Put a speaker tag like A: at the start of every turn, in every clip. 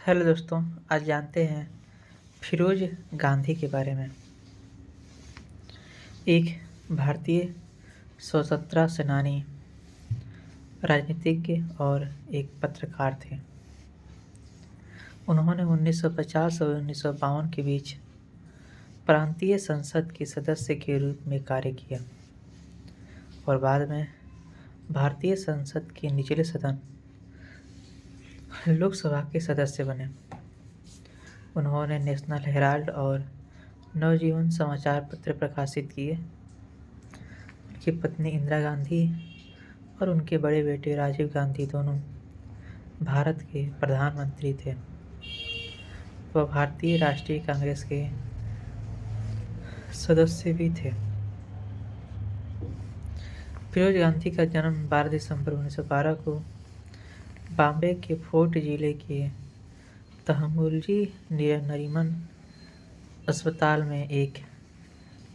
A: Hello दोस्तों, आज जानते हैं फिरोज गांधी के बारे में। एक भारतीय स्वतंत्रता सेनानी, राजनीतिज्ञ और एक पत्रकार थे। उन्होंने 1950 और 1952 के बीच प्रांतीय संसद के सदस्य के रूप में कार्य किया और बाद में भारतीय संसद के निचले सदन लोकसभा के सदस्य बने। उन्होंने नेशनल हेराल्ड और नवजीवन समाचार पत्र प्रकाशित किए। उनकी पत्नी इंदिरा गांधी और उनके बड़े बेटे राजीव गांधी दोनों भारत के प्रधानमंत्री थे। वह भारतीय राष्ट्रीय कांग्रेस के सदस्य भी थे। फिरोज गांधी का जन्म 12 दिसंबर 1912 को बॉम्बे के फोर्ट जिले के तहमुलजी नरीमन अस्पताल में एक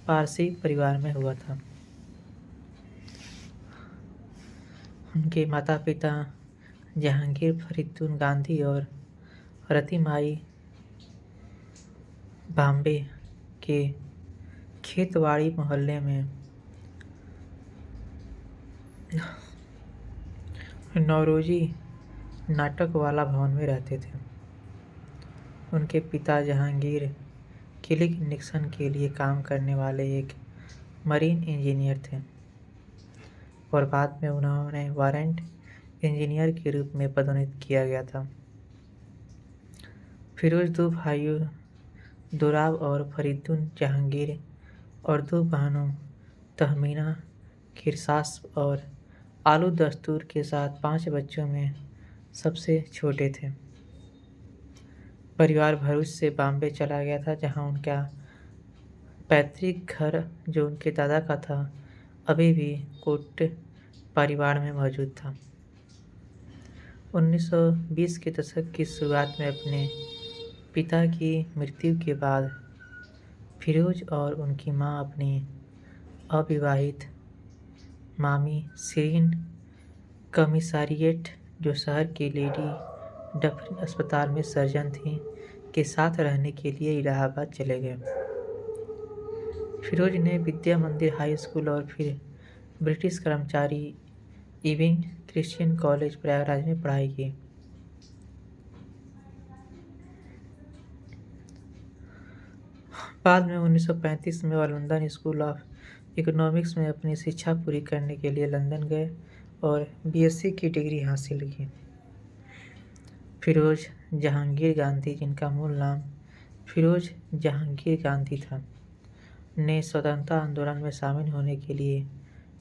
A: पारसी परिवार में हुआ था। उनके माता पिता जहांगीर फरीदुद्दीन गांधी और रतिमाई बॉम्बे के खेतवाड़ी मोहल्ले में नौरोजी नाटक वाला भवन में रहते थे। उनके पिता जहांगीर किलिक निक्सन के लिए काम करने वाले एक मरीन इंजीनियर थे और बाद में उन्होंने वारंट इंजीनियर के रूप में पदोन्नत किया गया था। फिरोज दो भाइयों दोराब और फरीदुद्दीन जहांगीर और दो बहनों तहमीना किरसास और आलू दस्तूर के साथ 5 बच्चों में सबसे छोटे थे। परिवार भरूच से बॉम्बे चला गया था, जहां उनका पैतृक घर जो उनके दादा का था अभी भी कोट परिवार में मौजूद था। 1920 के दशक की शुरुआत में अपने पिता की मृत्यु के बाद फिरोज और उनकी मां अपनी अविवाहित मामी शिरीन कमिसारिएट, जो शहर के लेडी डफरिन अस्पताल में सर्जन थीं, के साथ रहने के लिए इलाहाबाद चले गए। फिरोज ने विद्या मंदिर हाई स्कूल और फिर ब्रिटिश कर्मचारी इविंग क्रिश्चियन कॉलेज प्रयागराज में पढ़ाई की। बाद में 1935 में वह लंदन स्कूल ऑफ इकोनॉमिक्स में अपनी शिक्षा पूरी करने के लिए लंदन गए और बीएससी की डिग्री हासिल की। फिरोज जहांगीर गांधी, जिनका मूल नाम फिरोज जहांगीर गांधी था, ने स्वतंत्रता आंदोलन में शामिल होने के लिए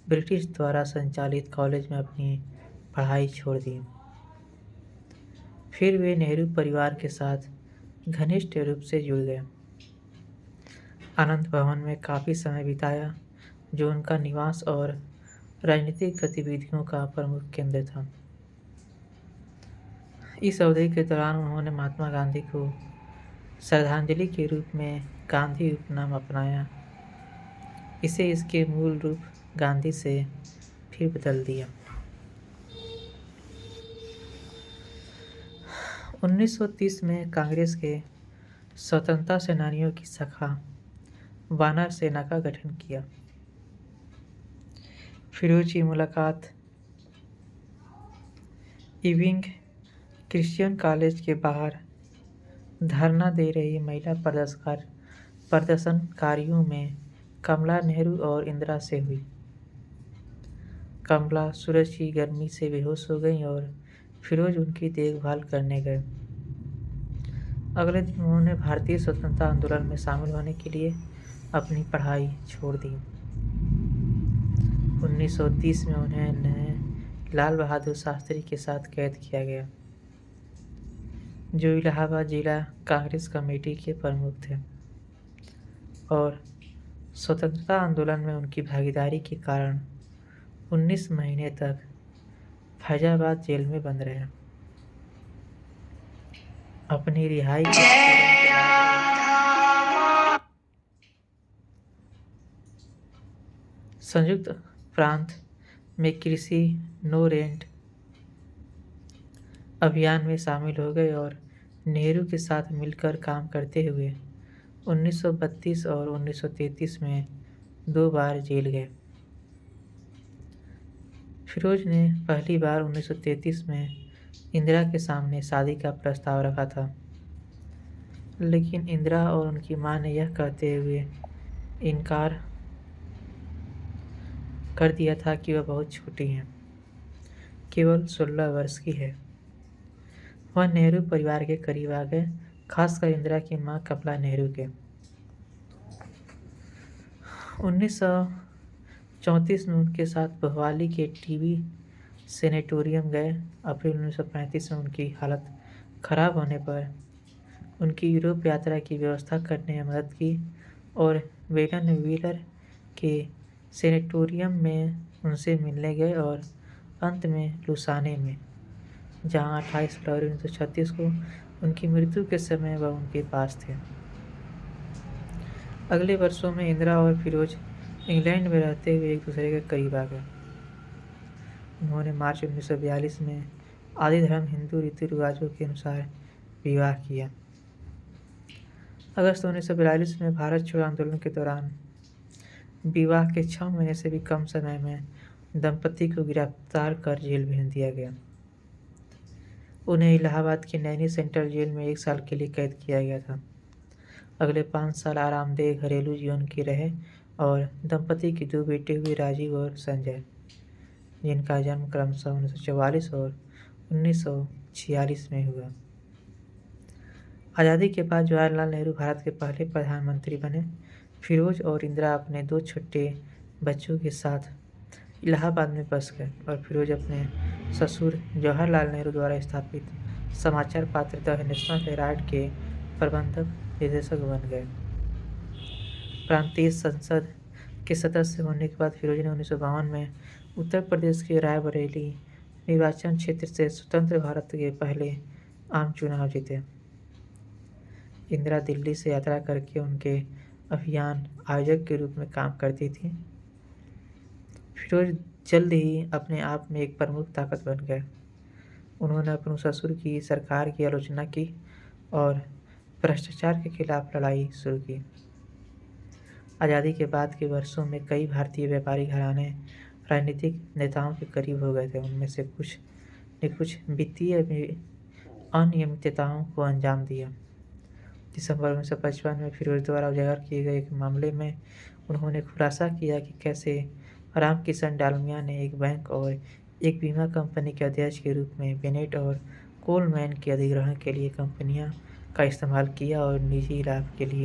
A: ब्रिटिश द्वारा संचालित कॉलेज में अपनी पढ़ाई छोड़ दी। फिर वे नेहरू परिवार के साथ घनिष्ठ रूप से जुड़ गए। आनंद भवन में काफ़ी समय बिताया, जो उनका निवास और राजनीतिक गतिविधियों का प्रमुख केंद्र था। इस अवधि के दौरान उन्होंने महात्मा गांधी को श्रद्धांजलि के रूप में गांधी उपनाम अपनाया। इसे इसके मूल रूप गांधी से फिर बदल दिया। 1930 में कांग्रेस के स्वतंत्रता सेनानियों की शाखा वानर सेना का गठन किया। फिरोज की मुलाकात इविंग क्रिश्चियन कॉलेज के बाहर धरना दे रही महिला प्रदर्शनकारियों में कमला नेहरू और इंदिरा से हुई। कमला सूरज की गर्मी से बेहोश हो गई और फिरोज उनकी देखभाल करने गए। अगले दिन उन्होंने भारतीय स्वतंत्रता आंदोलन में शामिल होने के लिए अपनी पढ़ाई छोड़ दी। 1930 में उन्हें लाल बहादुर शास्त्री के साथ कैद किया गया, जो इलाहाबाद जिला कांग्रेस कमेटी के प्रमुख थे, और स्वतंत्रता आंदोलन में उनकी भागीदारी के कारण 19 महीने तक फैजाबाद जेल में बंद रहे। अपनी रिहाई के तुरंत बाद संयुक्त प्रांत में कृषि नो रेंट अभियान में शामिल हो गए और नेहरू के साथ मिलकर काम करते हुए 1932 और 1933 में 2 बार जेल गए। फिरोज ने पहली बार 1933 में इंदिरा के सामने शादी का प्रस्ताव रखा था, लेकिन इंदिरा और उनकी मां ने यह कहते हुए इनकार कर दिया था कि वह बहुत छोटी हैं, केवल 16 वर्ष की है। वह नेहरू परिवार के करीब आ गए, खासकर इंदिरा की मां कमला नेहरू के। 1934 में उनके साथ भोपाली के टीबी सेनेटोरियम गए। अप्रैल 1935 में उनकी हालत खराब होने पर उनकी यूरोप यात्रा की व्यवस्था करने में मदद की और वेगन व्हीलर के सेनेटोरियम में उनसे मिलने गए और अंत में लुसाने में, जहां 28 फरवरी 1936 को उनकी मृत्यु के समय वह उनके पास थे। अगले वर्षों में इंदिरा और फिरोज इंग्लैंड में रहते हुए एक दूसरे के करीब आ गए। उन्होंने मार्च 1942 में आदि धर्म हिंदू रीति रिवाजों के अनुसार विवाह किया। अगस्त 1942 में भारत छोड़ो आंदोलन के दौरान विवाह के 6 महीने से भी कम समय में दंपति को गिरफ्तार कर जेल भेज दिया गया। उन्हें इलाहाबाद के नैनी सेंट्रल जेल में 1 साल के लिए कैद किया गया था। अगले 5 साल आरामदेह घरेलू जीवन के रहे और दंपति की 2 बेटे हुए, राजीव और संजय, जिनका जन्म क्रमशः 1944 और 1946 में हुआ। आज़ादी के बाद जवाहरलाल नेहरू भारत के पहले प्रधानमंत्री बने। फिरोज और इंदिरा अपने 2 छोटे बच्चों के साथ इलाहाबाद में बस गए और फिरोज अपने ससुर जवाहरलाल नेहरू द्वारा स्थापित समाचार पत्र द नेशनल हेराल्ड के प्रबंधक निदेशक बन गए। प्रांतीय संसद के सदस्य होने के बाद फिरोज ने 1952 में उत्तर प्रदेश के रायबरेली निर्वाचन क्षेत्र से स्वतंत्र भारत के पहले आम चुनाव जीते। इंदिरा दिल्ली से यात्रा करके उनके अभियान आयोजक के रूप में काम करती थी। फिरोज जल्द ही अपने आप में एक प्रमुख ताकत बन गए। उन्होंने अपने ससुर की सरकार की आलोचना की और भ्रष्टाचार के खिलाफ लड़ाई शुरू की। आज़ादी के बाद के वर्षों में कई भारतीय व्यापारी घराने राजनीतिक नेताओं के करीब हो गए थे। उनमें से कुछ ने कुछ वित्तीय अनियमितताओं को अंजाम दिया। दिसंबर 1955 में फिरोज द्वारा उजागर किए गए एक मामले में उन्होंने खुलासा किया कि कैसे रामकिशन डालमिया ने एक बैंक और एक बीमा कंपनी के अध्यक्ष के रूप में बेनेट और कोलमैन के अधिग्रहण के लिए कंपनियां का इस्तेमाल किया और निजी लाभ के लिए